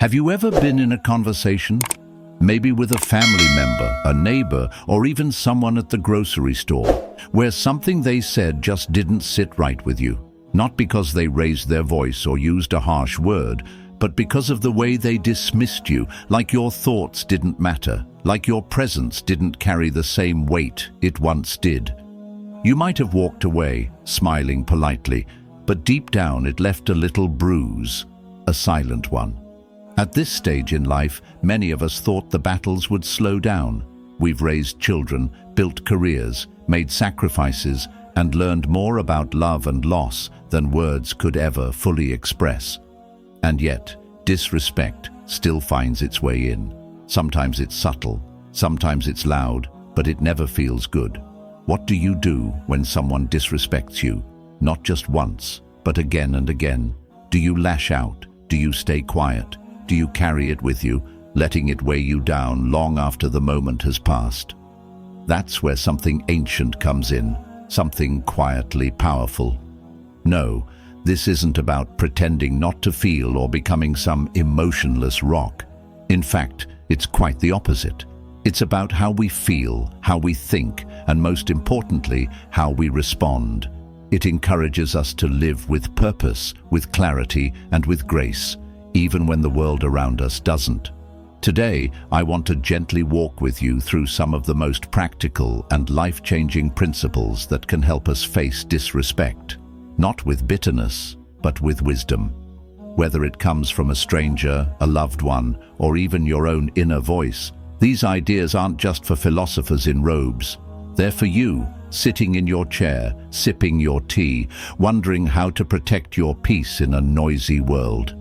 Have you ever been in a conversation, maybe with a family member, a neighbor, or even someone at the grocery store, where something they said just didn't sit right with you? Not because they raised their voice or used a harsh word, but because of the way they dismissed you, like your thoughts didn't matter, like your presence didn't carry the same weight it once did. You might have walked away, smiling politely, but deep down it left a little bruise, a silent one. At this stage in life, many of us thought the battles would slow down. We've raised children, built careers, made sacrifices, and learned more about love and loss than words could ever fully express. And yet, disrespect still finds its way in. Sometimes it's subtle, sometimes it's loud, but it never feels good. What do you do when someone disrespects you? Not just once, but again and again. Do you lash out? Do you stay quiet? Do you carry it with you, letting it weigh you down long after the moment has passed? That's where something ancient comes in, something quietly powerful. No, this isn't about pretending not to feel or becoming some emotionless rock. In fact, it's quite the opposite. It's about how we feel, how we think, and most importantly, how we respond. It encourages us to live with purpose, with clarity, and with grace, even when the world around us doesn't. Today, I want to gently walk with you through some of the most practical and life-changing principles that can help us face disrespect, not with bitterness, but with wisdom. Whether it comes from a stranger, a loved one, or even your own inner voice, these ideas aren't just for philosophers in robes. They're for you, sitting in your chair, sipping your tea, wondering how to protect your peace in a noisy world.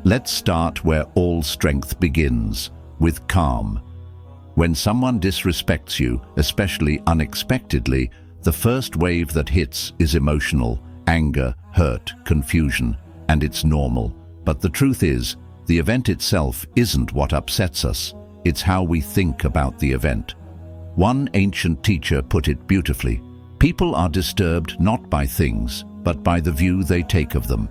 Let's start where all strength begins, with calm. When someone disrespects you, especially unexpectedly, the first wave that hits is emotional: anger, hurt, confusion, and it's normal. But the truth is, the event itself isn't what upsets us. It's how we think about the event. One ancient teacher put it beautifully: people are disturbed not by things, but by the view they take of them.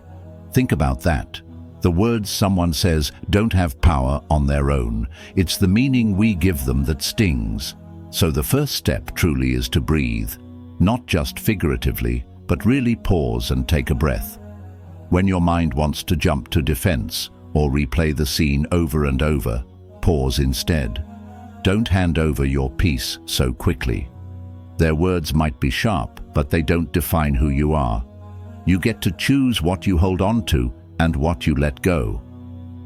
Think about that. The words someone says don't have power on their own. It's the meaning we give them that stings. So the first step truly is to breathe, not just figuratively, but really pause and take a breath. When your mind wants to jump to defense or replay the scene over and over, pause instead. Don't hand over your peace so quickly. Their words might be sharp, but they don't define who you are. You get to choose what you hold on to and what you let go.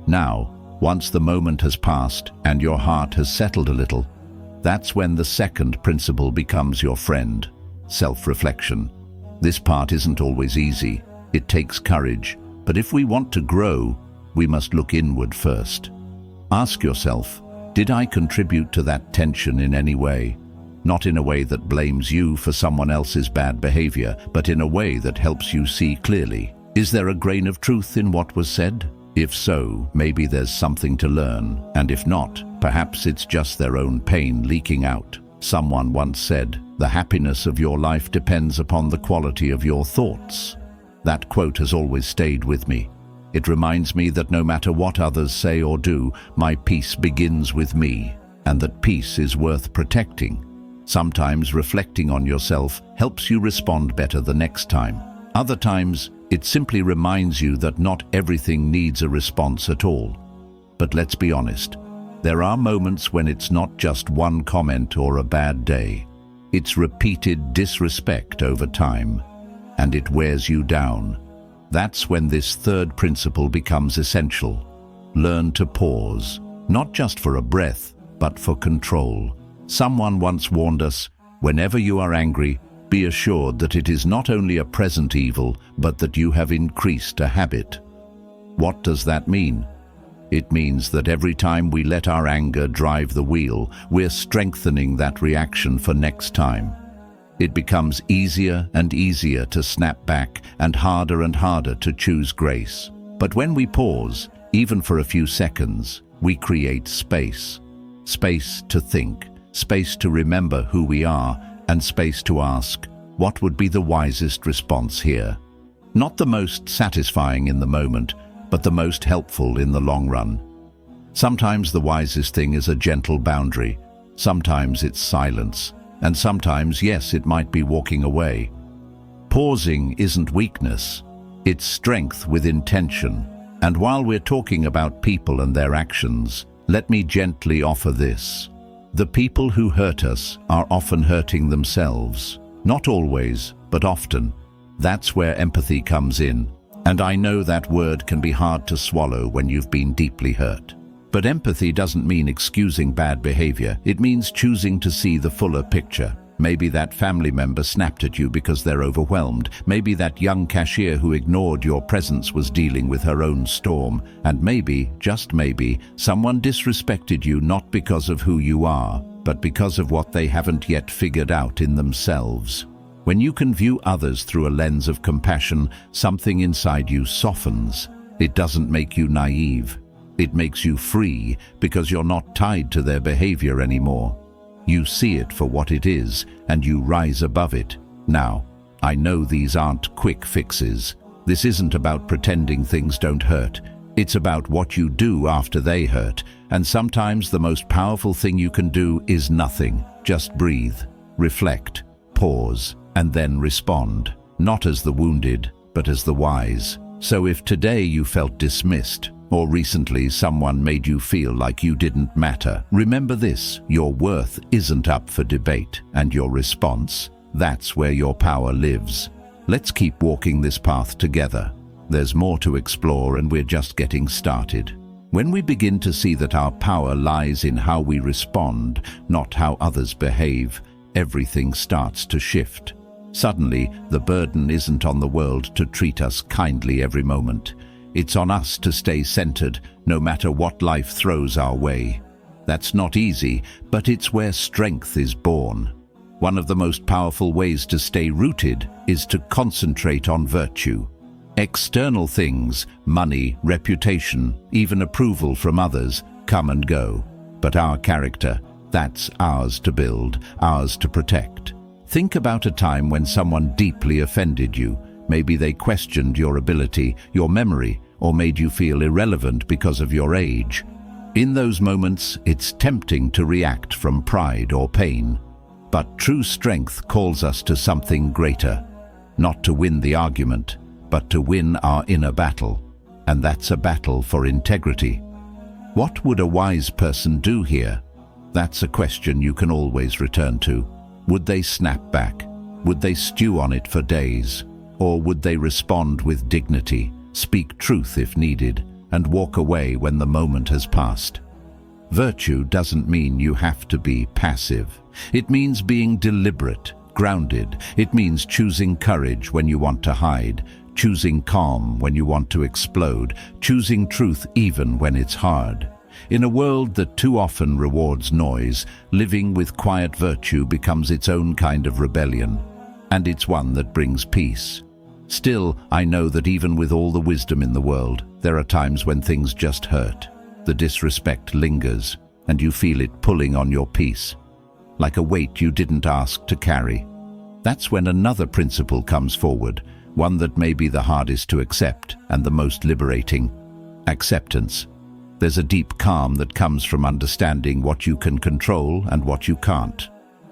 Now, once the moment has passed and your heart has settled a little, that's when the second principle becomes your friend: self-reflection. This part isn't always easy. It takes courage, but if we want to grow, we must look inward first. Ask yourself, did I contribute to that tension in any way? Not in a way that blames you for someone else's bad behavior, but in a way that helps you see clearly. Is there a grain of truth in what was said? If so, maybe there's something to learn, and if not, perhaps it's just their own pain leaking out. Someone once said, "The happiness of your life depends upon the quality of your thoughts." That quote has always stayed with me. It reminds me that no matter what others say or do, my peace begins with me, and that peace is worth protecting. Sometimes reflecting on yourself helps you respond better the next time. Other times, it simply reminds you that not everything needs a response at all. But let's be honest, there are moments when it's not just one comment or a bad day. It's repeated disrespect over time, and it wears you down. That's when this third principle becomes essential. Learn to pause, not just for a breath, but for control. Someone once warned us, whenever you are angry, be assured that it is not only a present evil, but that you have increased a habit. What does that mean? It means that every time we let our anger drive the wheel, we're strengthening that reaction for next time. It becomes easier and easier to snap back and harder to choose grace. But when we pause, even for a few seconds, we create space. Space to think, space to remember who we are, and space to ask, what would be the wisest response here? Not the most satisfying in the moment, but the most helpful in the long run. Sometimes the wisest thing is a gentle boundary. Sometimes it's silence. And sometimes, yes, it might be walking away. Pausing isn't weakness. It's strength with intention. And while we're talking about people and their actions, let me gently offer this. The people who hurt us are often hurting themselves. Not always, but often. That's where empathy comes in. And I know that word can be hard to swallow when you've been deeply hurt. But empathy doesn't mean excusing bad behavior. It means choosing to see the fuller picture. Maybe that family member snapped at you because they're overwhelmed. Maybe that young cashier who ignored your presence was dealing with her own storm. And maybe, just maybe, someone disrespected you not because of who you are, but because of what they haven't yet figured out in themselves. When you can view others through a lens of compassion, something inside you softens. It doesn't make you naive. It makes you free because you're not tied to their behavior anymore. You see it for what it is, and you rise above it. Now, I know these aren't quick fixes. This isn't about pretending things don't hurt. It's about what you do after they hurt. And sometimes the most powerful thing you can do is nothing. Just breathe, reflect, pause, and then respond. Not as the wounded, but as the wise. So if today you felt dismissed, or recently someone made you feel like you didn't matter, remember this: your worth isn't up for debate, and your response, that's where your power lives. Let's keep walking this path together. There's more to explore, and we're just getting started. When we begin to see that our power lies in how we respond, not how others behave, everything starts to shift. Suddenly, the burden isn't on the world to treat us kindly every moment. It's on us to stay centered, no matter what life throws our way. That's not easy, but it's where strength is born. One of the most powerful ways to stay rooted is to concentrate on virtue. External things, money, reputation, even approval from others, come and go. But our character, that's ours to build, ours to protect. Think about a time when someone deeply offended you. Maybe they questioned your ability, your memory, or made you feel irrelevant because of your age. In those moments, it's tempting to react from pride or pain. But true strength calls us to something greater. Not to win the argument, but to win our inner battle. And that's a battle for integrity. What would a wise person do here? That's a question you can always return to. Would they snap back? Would they stew on it for days? Or would they respond with dignity, speak truth if needed, and walk away when the moment has passed? Virtue doesn't mean you have to be passive. It means being deliberate, grounded. It means choosing courage when you want to hide, choosing calm when you want to explode, choosing truth even when it's hard. In a world that too often rewards noise, living with quiet virtue becomes its own kind of rebellion, and it's one that brings peace. Still, I know that even with all the wisdom in the world, there are times when things just hurt. The disrespect lingers, and you feel it pulling on your peace, like a weight you didn't ask to carry. That's when another principle comes forward, one that may be the hardest to accept and the most liberating: acceptance. There's a deep calm that comes from understanding what you can control and what you can't.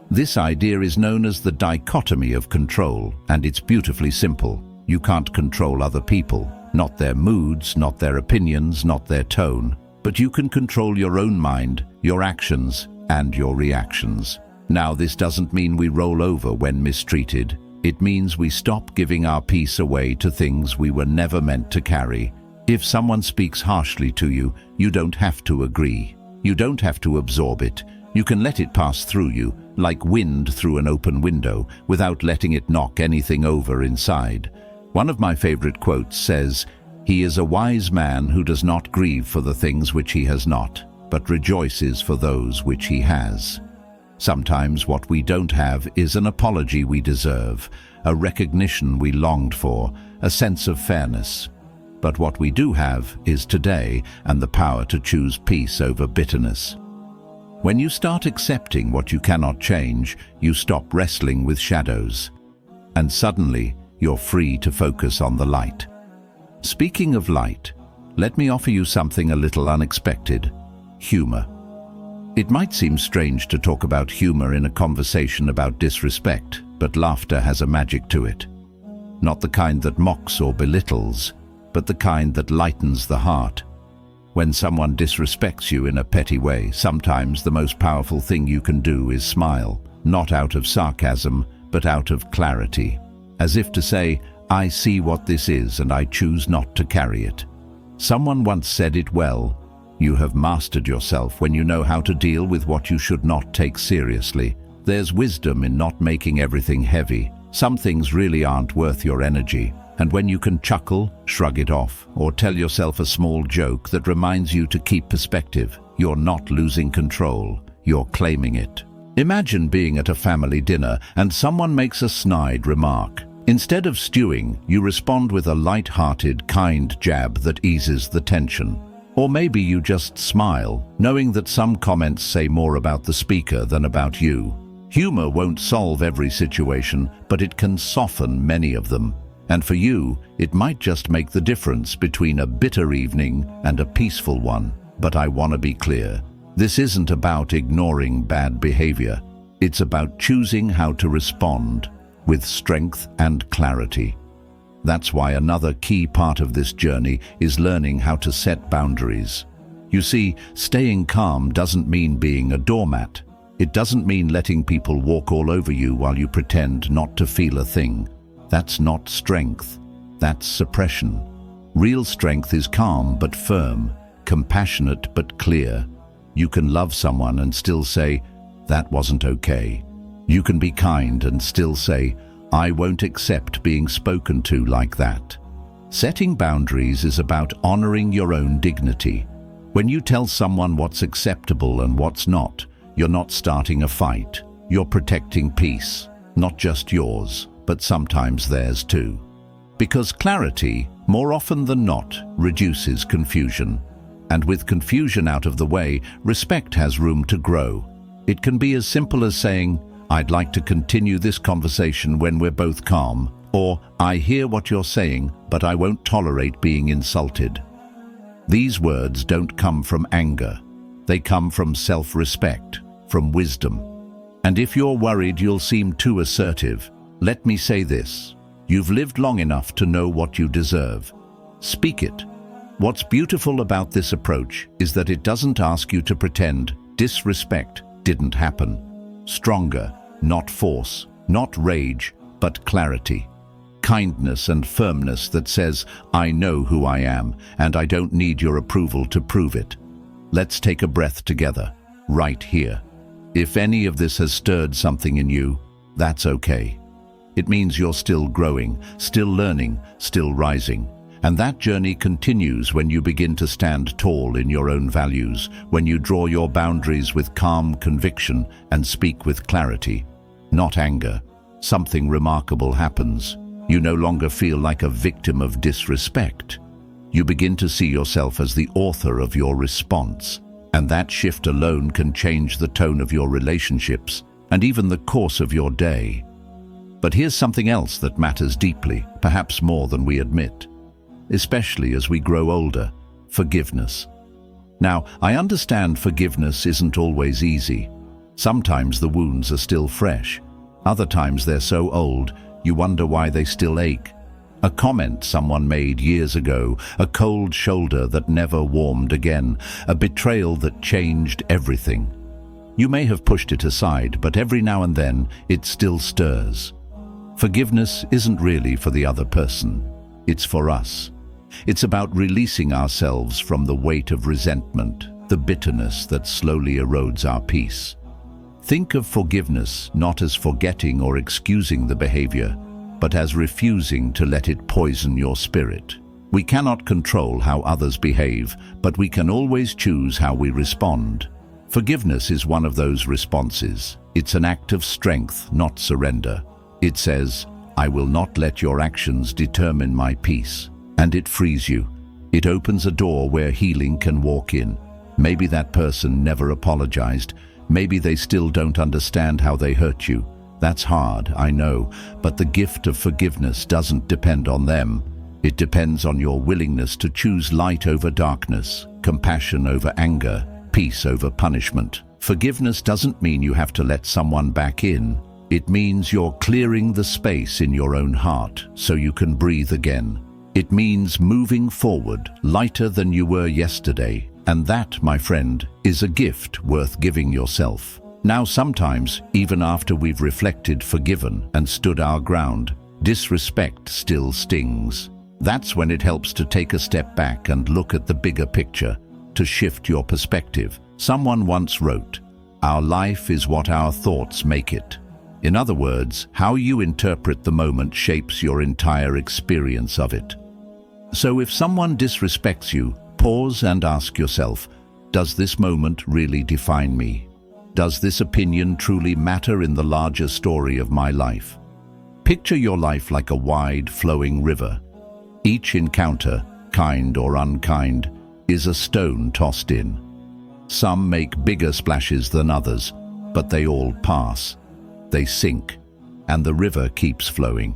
This idea is known as the dichotomy of control, and it's beautifully simple. You can't control other people, not their moods, not their opinions, not their tone, but you can control your own mind, your actions, and your reactions. Now, this doesn't mean we roll over when mistreated. It means we stop giving our peace away to things we were never meant to carry. If someone speaks harshly to you, you don't have to agree. You don't have to absorb it. You can let it pass through you, like wind through an open window, without letting it knock anything over inside. One of my favorite quotes says, "He is a wise man who does not grieve for the things which he has not, but rejoices for those which he has." Sometimes what we don't have is an apology we deserve, a recognition we longed for, a sense of fairness. But what we do have is today and the power to choose peace over bitterness. When you start accepting what you cannot change, you stop wrestling with shadows. And suddenly, you're free to focus on the light. Speaking of light, let me offer you something a little unexpected. humor. It might seem strange to talk about humor in a conversation about disrespect, but laughter has a magic to it. Not the kind that mocks or belittles, but the kind that lightens the heart. When someone disrespects you in a petty way, sometimes the most powerful thing you can do is smile, not out of sarcasm, but out of clarity, as if to say, I see what this is and I choose not to carry it. Someone once said it well, you have mastered yourself when you know how to deal with what you should not take seriously. There's wisdom in not making everything heavy. Some things really aren't worth your energy. And when you can chuckle, shrug it off, or tell yourself a small joke that reminds you to keep perspective, you're not losing control, you're claiming it. Imagine being at a family dinner and someone makes a snide remark. Instead of stewing, you respond with a light-hearted, kind jab that eases the tension. Or maybe you just smile, knowing that some comments say more about the speaker than about you. Humor won't solve every situation, but it can soften many of them. And for you, it might just make the difference between a bitter evening and a peaceful one. But I want to be clear, this isn't about ignoring bad behavior. It's about choosing how to respond with strength and clarity. That's why another key part of this journey is learning how to set boundaries. You see, staying calm doesn't mean being a doormat. It doesn't mean letting people walk all over you while you pretend not to feel a thing. That's not strength, that's suppression. Real strength is calm but firm, compassionate but clear. You can love someone and still say, that wasn't okay. You can be kind and still say, I won't accept being spoken to like that. Setting boundaries is about honoring your own dignity. When you tell someone what's acceptable and what's not, you're not starting a fight. You're protecting peace, not just yours, but sometimes theirs too. Because clarity, more often than not, reduces confusion. And with confusion out of the way, respect has room to grow. It can be as simple as saying, I'd like to continue this conversation when we're both calm, or I hear what you're saying, but I won't tolerate being insulted. These words don't come from anger. They come from self-respect, from wisdom. And if you're worried you'll seem too assertive, let me say this. You've lived long enough to know what you deserve. Speak it. What's beautiful about this approach is that it doesn't ask you to pretend disrespect didn't happen. Stronger, not force, not rage, but clarity. Kindness and firmness that says, I know who I am, and I don't need your approval to prove it. Let's take a breath together, right here. If any of this has stirred something in you, that's okay. It means you're still growing, still learning, still rising. And that journey continues when you begin to stand tall in your own values, when you draw your boundaries with calm conviction and speak with clarity, not anger. Something remarkable happens. You no longer feel like a victim of disrespect. You begin to see yourself as the author of your response, and that shift alone can change the tone of your relationships and even the course of your day. But here's something else that matters deeply, perhaps more than we admit. Especially as we grow older, forgiveness. Now, I understand forgiveness isn't always easy. Sometimes the wounds are still fresh. Other times they're so old, you wonder why they still ache. A comment someone made years ago, a cold shoulder that never warmed again, a betrayal that changed everything. You may have pushed it aside, but every now and then it still stirs. Forgiveness isn't really for the other person. It's for us. It's about releasing ourselves from the weight of resentment, the bitterness that slowly erodes our peace. Think of forgiveness not as forgetting or excusing the behavior, but as refusing to let it poison your spirit. We cannot control how others behave, but we can always choose how we respond. Forgiveness is one of those responses. It's an act of strength, not surrender. It says, I will not let your actions determine my peace. And it frees you. It opens a door where healing can walk in. Maybe that person never apologized. Maybe they still don't understand how they hurt you. That's hard, I know, but the gift of forgiveness doesn't depend on them. It depends on your willingness to choose light over darkness, compassion over anger, peace over punishment. Forgiveness doesn't mean you have to let someone back in. It means you're clearing the space in your own heart so you can breathe again. It means moving forward, lighter than you were yesterday. And that, my friend, is a gift worth giving yourself. Now, sometimes, even after we've reflected, forgiven, and stood our ground, disrespect still stings. That's when it helps to take a step back and look at the bigger picture, to shift your perspective. Someone once wrote, "Our life is what our thoughts make it." In other words, how you interpret the moment shapes your entire experience of it. So if someone disrespects you, pause and ask yourself, does this moment really define me? Does this opinion truly matter in the larger story of my life? Picture your life like a wide, flowing river. Each encounter, kind or unkind, is a stone tossed in. Some make bigger splashes than others, but they all pass. They sink, and the river keeps flowing.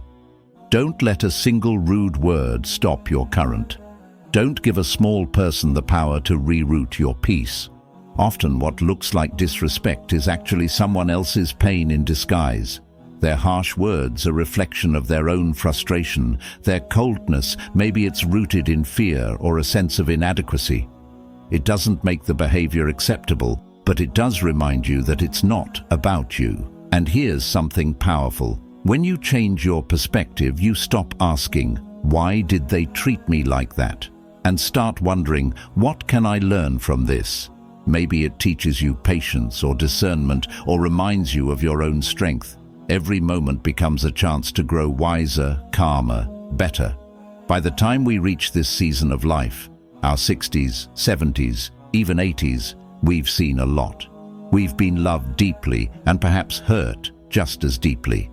Don't let a single rude word stop your current. Don't give a small person the power to reroute your peace. Often what looks like disrespect is actually someone else's pain in disguise. Their harsh words a reflection of their own frustration, their coldness, maybe it's rooted in fear or a sense of inadequacy. It doesn't make the behavior acceptable, but it does remind you that it's not about you. And here's something powerful. When you change your perspective, you stop asking, "Why did they treat me like that?" and start wondering, "What can I learn from this?" Maybe it teaches you patience or discernment or reminds you of your own strength. Every moment becomes a chance to grow wiser, calmer, better. By the time we reach this season of life, our 60s, 70s, even 80s, we've seen a lot. We've been loved deeply and perhaps hurt just as deeply.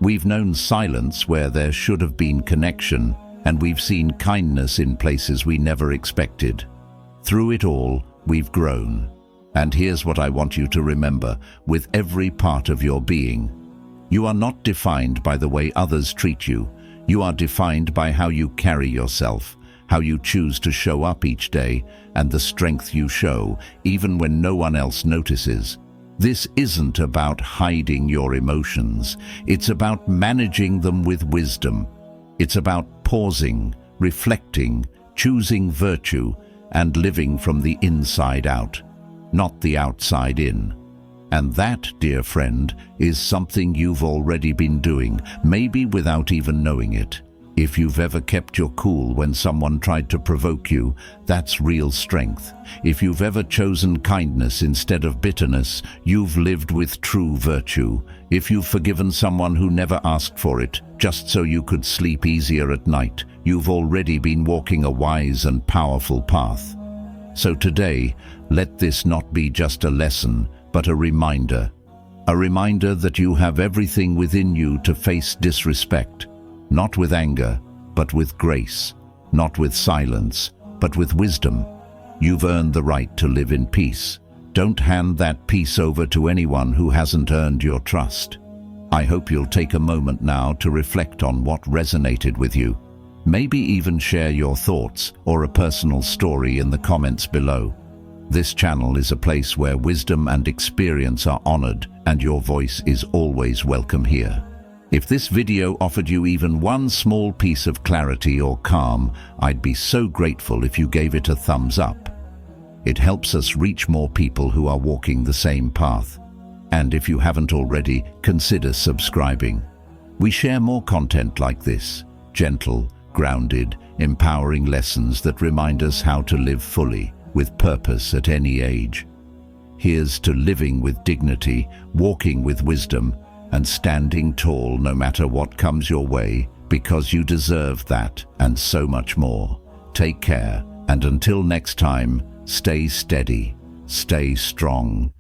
We've known silence where there should have been connection, and we've seen kindness in places we never expected. Through it all, we've grown. And here's what I want you to remember with every part of your being. You are not defined by the way others treat you. You are defined by how you carry yourself, how you choose to show up each day, and the strength you show, even when no one else notices. This isn't about hiding your emotions. It's about managing them with wisdom. It's about pausing, reflecting, choosing virtue, and living from the inside out, not the outside in. And that, dear friend, is something you've already been doing, maybe without even knowing it. If you've ever kept your cool when someone tried to provoke you, that's real strength. If you've ever chosen kindness instead of bitterness, you've lived with true virtue. If you've forgiven someone who never asked for it, just so you could sleep easier at night, you've already been walking a wise and powerful path. So today, let this not be just a lesson, but a reminder. A reminder that you have everything within you to face disrespect. Not with anger, but with grace. Not with silence, but with wisdom. You've earned the right to live in peace. Don't hand that peace over to anyone who hasn't earned your trust. I hope you'll take a moment now to reflect on what resonated with you. Maybe even share your thoughts or a personal story in the comments below. This channel is a place where wisdom and experience are honored, and your voice is always welcome here. If this video offered you even one small piece of clarity or calm, I'd be so grateful if you gave it a thumbs up. It helps us reach more people who are walking the same path. And if you haven't already, consider subscribing. We share more content like this, gentle, grounded, empowering lessons that remind us how to live fully, with purpose at any age. Here's to living with dignity, walking with wisdom, and standing tall no matter what comes your way, because you deserve that and so much more. Take care, and until next time, stay steady, stay strong,